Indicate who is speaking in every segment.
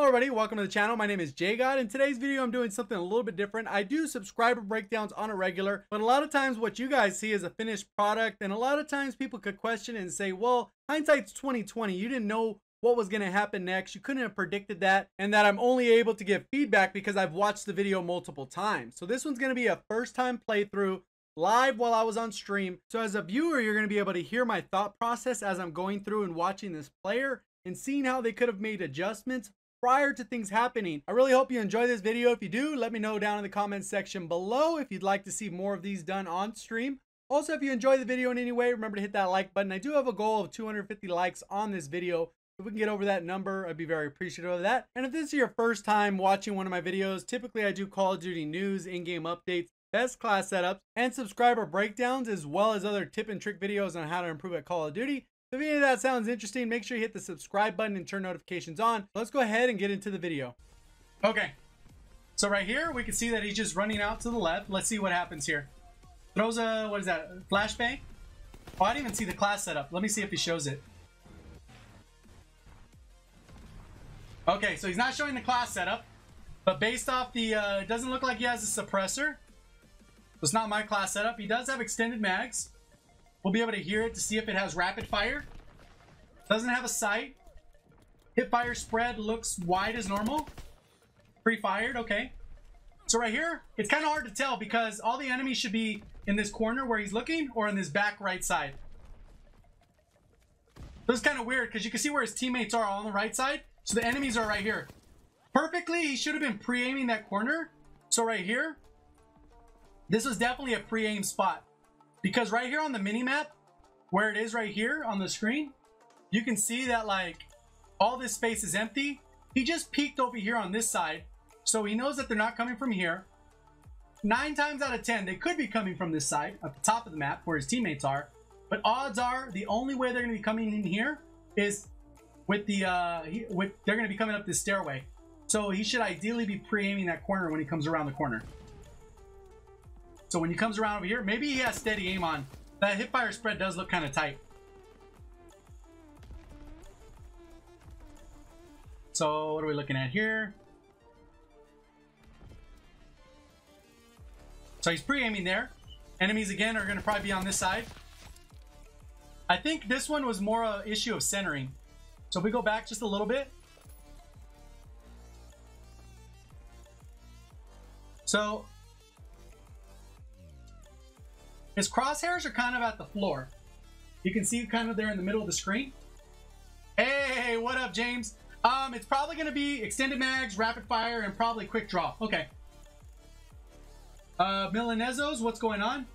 Speaker 1: Hello everybody, welcome to the channel. My name is JGod. In today's video, I'm doing something a little bit different. I do subscriber breakdowns on a regular, but a lot of times what you guys see is a finished product, and a lot of times people could question and say, well, hindsight's 2020. You didn't know what was going to happen next. You couldn't have predicted that, and that I'm only able to give feedback because I've watched the video multiple times. So this one's going to be a first-time playthrough live while I was on stream. So as a viewer, you're going to be able to hear my thought process as I'm going through and watching this player and seeing how they could have made adjustments prior to things happening. I really hope you enjoy this video. If you do, let me know down in the comments section below if you'd like to see more of these done on stream. Also, if you enjoy the video in any way, remember to hit that like button. I do have a goal of 250 likes on this video. If we can get over that number, I'd be very appreciative of that. And if this is your first time watching one of my videos, typically I do Call of Duty news, in-game updates, best class setups, and subscriber breakdowns, as well as other tip and trick videos on how to improve at Call of Duty. If any of that sounds interesting, make sure you hit the subscribe button and turn notifications on. Let's go ahead and get into the video. Okay, so right here, we can see that he's just running out to the left. Let's see what happens here. Throws a, what is that, flashbang? Oh, I didn't even see the class setup. Let me see if he shows it. Okay, so he's not showing the class setup, but based off the, it doesn't look like he has a suppressor. It's not my class setup. He does have extended mags. We'll be able to hear it to see if it has rapid fire. Doesn't have a sight. Hip fire spread looks wide as normal. Pre-fired, okay. So right here, it's kind of hard to tell because all the enemies should be in this corner where he's looking or in this back right side. So it's kind of weird because you can see where his teammates are on the right side. So the enemies are right here. Perfectly, he should have been pre-aiming that corner. So right here, this was definitely a pre-aim spot. Because right here on the mini-map, where it is right here on the screen, you can see that like all this space is empty. He just peeked over here on this side, so he knows that they're not coming from here. 9 times out of 10, they could be coming from this side at the top of the map where his teammates are. But odds are the only way they're going to be coming in here is with the they're going to be coming up this stairway. So he should ideally be pre-aiming that corner when he comes around the corner. So when he comes around over here, maybe he has steady aim on. That hip fire spread does look kind of tight. So what are we looking at here? So he's pre-aiming there. Enemies again are going to probably be on this side. I think this one was more an issue of centering. So if we go back just a little bit. So his crosshairs are kind of at the floor. You can see kind of there in the middle of the screen. Hey, what up, James? It's probably going to be extended mags, rapid fire, and probably quick draw. Okay. Milanezos, what's going on?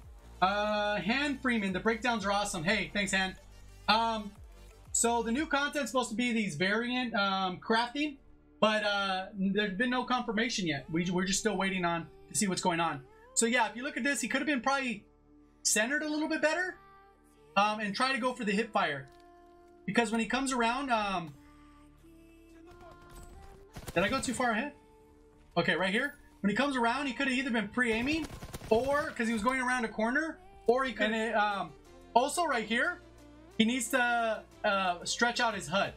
Speaker 1: Han Freeman, the breakdowns are awesome. Hey, thanks, Han. So the new content's supposed to be these variant crafting, but there's been no confirmation yet. We're just still waiting on to see what's going on. So yeah, if you look at this, he could have been probably centered a little bit better and try to go for the hip fire, because when he comes around, did I go too far ahead? Okay, right here, when he comes around, he could have either been pre-aiming, or because he was going around a corner, or he could also right here, he needs to stretch out his HUD,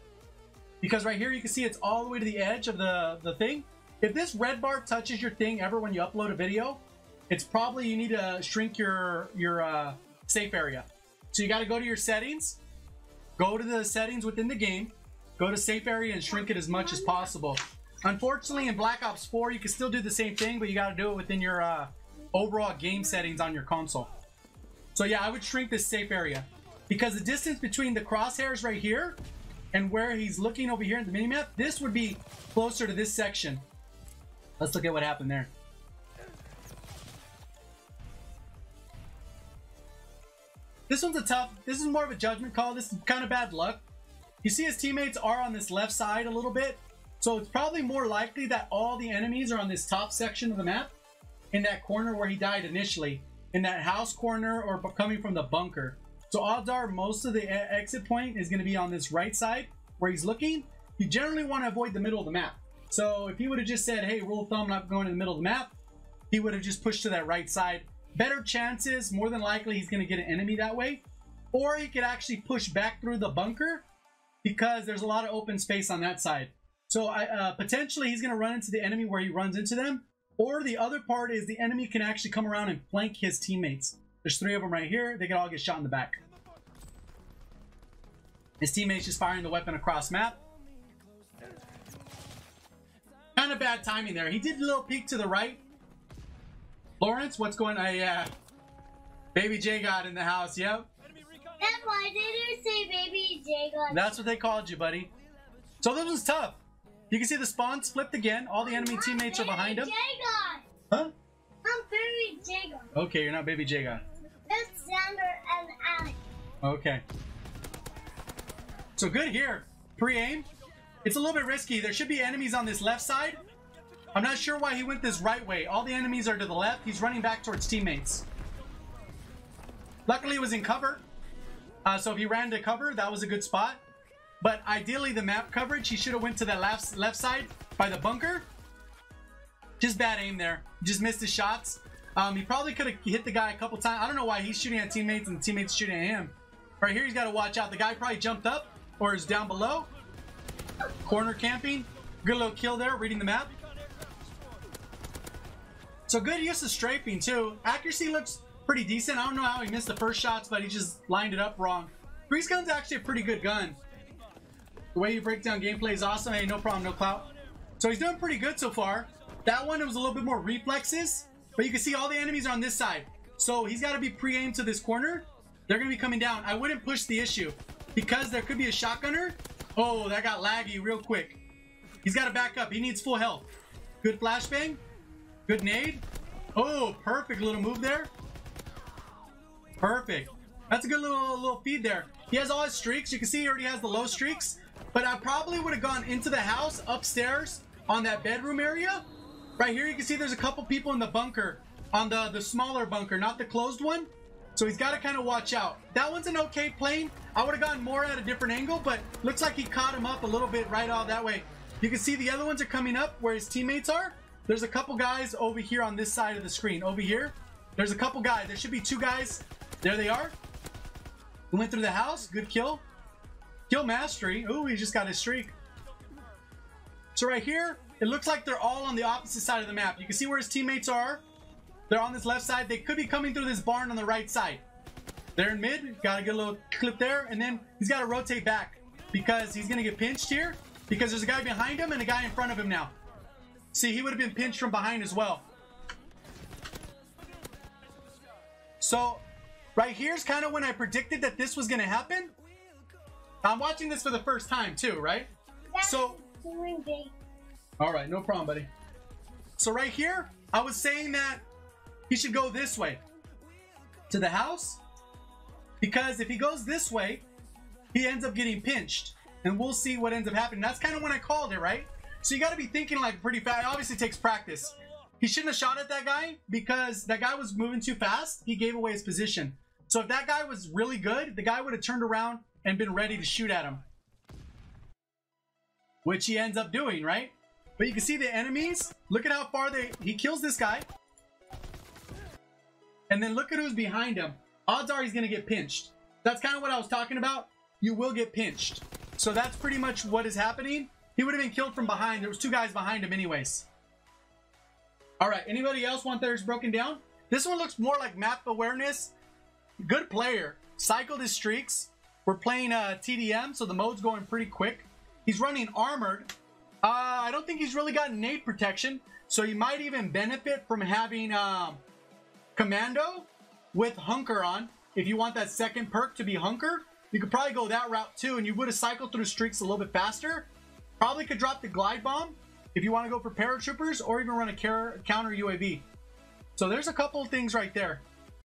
Speaker 1: because right here you can see it's all the way to the edge of the thing. If this red bar touches your thing ever when you upload a video, it's probably you need to shrink your safe area. So you got to go to your settings, go to the settings within the game, go to safe area and shrink it as much as possible. Unfortunately, in Black Ops 4, you can still do the same thing, but you got to do it within your overall game settings on your console. So yeah, I would shrink this safe area because the distance between the crosshairs right here and where he's looking over here in the minimap, this would be closer to this section. Let's look at what happened there. This one's this is more of a judgment call. This is kind of bad luck. You see his teammates are on this left side a little bit. So it's probably more likely that all the enemies are on this top section of the map. In that corner where he died initially. In that house corner or coming from the bunker. So odds are most of the exit point is going to be on this right side where he's looking. You generally want to avoid the middle of the map. So if he would have just said, hey, rule of thumb, not going in the middle of the map. He would have just pushed to that right side. Better chances, more than likely he's going to get an enemy that way. Or he could actually push back through the bunker because there's a lot of open space on that side. So potentially he's going to run into the enemy where he runs into them. Or the other part is the enemy can actually come around and flank his teammates. There's 3 of them right here. They can all get shot in the back. His teammate's just firing the weapon across map. Kind of bad timing there. He did a little peek to the right. Lawrence, what's going on? Yeah. Baby J God in the house. Yep.
Speaker 2: And why did you say Baby J God?
Speaker 1: That's what they called you, buddy. So this was tough. You can see the spawns flipped again. All the enemy teammates are behind him. Huh?
Speaker 2: I'm Baby J God.
Speaker 1: Okay, you're not Baby J God.
Speaker 2: It's Xander and Alex.
Speaker 1: Okay. So good here. Pre-aim. It's a little bit risky. There should be enemies on this left side. I'm not sure why he went this right way. All the enemies are to the left. He's running back towards teammates. Luckily, it was in cover. So if he ran to cover, that was a good spot. But ideally, the map coverage, he should have went to that left side by the bunker. Just bad aim there. Just missed his shots. He probably could have hit the guy a couple times. I don't know why he's shooting at teammates and the teammates shooting at him. Right here, he's got to watch out. The guy probably jumped up or is down below. Corner camping. Good little kill there, reading the map. So good use of strafing too. Accuracy looks pretty decent. I don't know how he missed the first shots, but he just lined it up wrong. Grease gun's actually a pretty good gun. The way you break down gameplay is awesome. Hey, no problem, no clout. So he's doing pretty good so far. That one, it was a little bit more reflexes, but you can see all the enemies are on this side. So he's got to be pre-aimed to this corner. They're going to be coming down. I wouldn't push the issue because there could be a shotgunner. Oh, that got laggy real quick. He's got to back up. He needs full health. Good flashbang. Good nade. Oh, perfect little move there. Perfect. That's a good little feed there. He has all his streaks. You can see he already has the low streaks. But I probably would have gone into the house upstairs on that bedroom area. Right here, you can see there's a couple people in the bunker. On the smaller bunker, not the closed one. So he's got to kind of watch out. That one's an okay plane. I would have gone more at a different angle, but looks like he caught him up a little bit right out that way. You can see the other ones are coming up where his teammates are. There's a couple guys over here on this side of the screen. Over here, there's a couple guys. There should be 2 guys. There they are. He went through the house. Good kill. Kill mastery. Ooh, he just got his streak. So right here, it looks like they're all on the opposite side of the map. You can see where his teammates are. They're on this left side. They could be coming through this barn on the right side. They're in mid. Got a good little clip there. And then he's got to rotate back because he's going to get pinched here because there's a guy behind him and a guy in front of him now. See, he would have been pinched from behind as well. So right here's kind of when I predicted that this was going to happen. I'm watching this for the first time too, right? So, all right, no problem, buddy. So right here, I was saying that he should go this way to the house because if he goes this way, he ends up getting pinched and we'll see what ends up happening. That's kind of when I called it, right? So you got to be thinking like pretty fast. It obviously takes practice. He shouldn't have shot at that guy because that guy was moving too fast. He gave away his position. So if that guy was really good, the guy would have turned around and been ready to shoot at him. Which he ends up doing, right? But you can see the enemies. Look at how far he kills this guy. And then look at who's behind him. Odds are he's going to get pinched. That's kind of what I was talking about. You will get pinched. So that's pretty much what is happening. He would have been killed from behind. There was 2 guys behind him anyways. All right, anybody else want theirs broken down? This one looks more like map awareness. Good player. Cycled his streaks. We're playing TDM, so the mode's going pretty quick. He's running armored. I don't think he's really got nade protection, so you might even benefit from having commando with hunker on. If you want that second perk to be hunker, you could probably go that route too, and you would have cycled through streaks a little bit faster. Probably could drop the glide bomb if you want to go for paratroopers or even run a counter UAV. So there's a couple of things right there.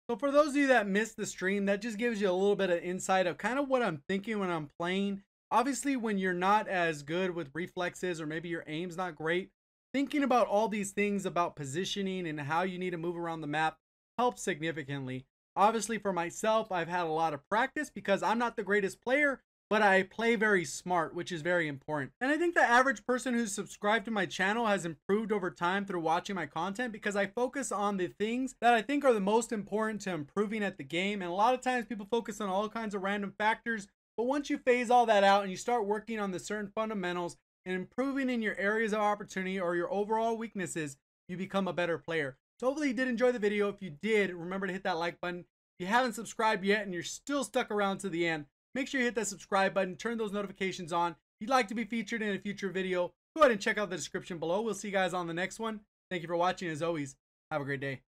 Speaker 1: So for those of you that missed the stream, that just gives you a little bit of insight of kind of what I'm thinking when I'm playing. Obviously, when you're not as good with reflexes or maybe your aim's not great, thinking about all these things about positioning and how you need to move around the map helps significantly. Obviously, for myself, I've had a lot of practice because I'm not the greatest player, but I play very smart, which is very important. And I think the average person who's subscribed to my channel has improved over time through watching my content because I focus on the things that I think are the most important to improving at the game. And a lot of times people focus on all kinds of random factors, but once you phase all that out and you start working on the certain fundamentals, and improving in your areas of opportunity or your overall weaknesses, you become a better player. So hopefully you did enjoy the video. If you did, remember to hit that like button. If you haven't subscribed yet and you're still stuck around to the end, make sure you hit that subscribe button, turn those notifications on. If you'd like to be featured in a future video, go ahead and check out the description below. We'll see you guys on the next one. Thank you for watching. As always, have a great day.